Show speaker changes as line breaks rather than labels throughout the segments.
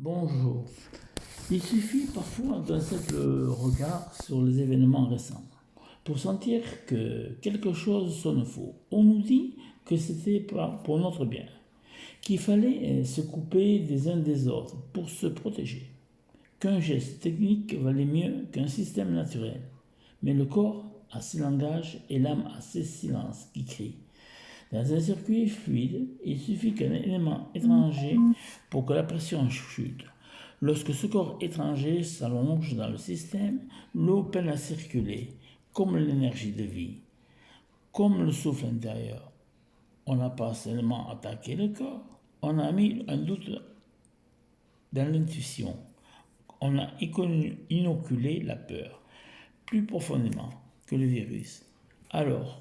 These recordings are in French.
Bonjour. Il suffit parfois d'un simple regard sur les événements récents pour sentir que quelque chose sonne faux. On nous dit que c'était pour notre bien, qu'il fallait se couper des uns des autres pour se protéger, qu'un geste technique valait mieux qu'un système naturel. Mais le corps a ses langages et l'âme a ses silences qui crient. Dans un circuit fluide, il suffit qu'un élément étranger pour que la pression chute. Lorsque ce corps étranger s'allonge dans le système, l'eau peine à circuler, comme l'énergie de vie, comme le souffle intérieur. On n'a pas seulement attaqué le corps, on a mis un doute dans l'intuition. On a inoculé la peur, plus profondément que le virus. Alors,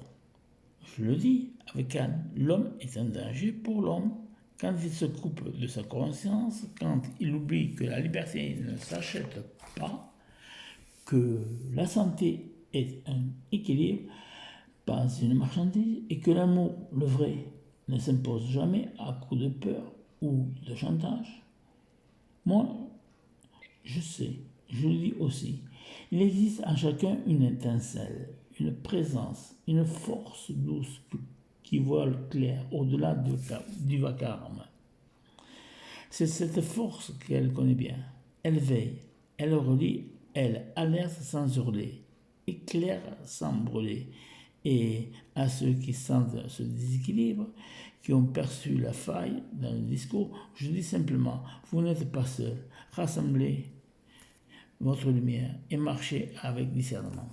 je le dis avec Anne, l'homme est un danger pour l'homme. Quand il se coupe de sa conscience, quand il oublie que la liberté ne s'achète pas, que la santé est un équilibre, pas une marchandise, et que l'amour, le vrai, ne s'impose jamais à coup de peur ou de chantage. Moi, je sais, je le dis aussi, il existe en chacun une étincelle, une présence, une force douce qui vole clair au-delà du vacarme. C'est cette force qu'elle connaît bien. Elle veille, elle relie, elle alerte sans hurler, éclaire sans brûler. Et à ceux qui sentent ce déséquilibre, qui ont perçu la faille dans le discours, je dis simplement, vous n'êtes pas seul. Rassemblez votre lumière et marchez avec discernement.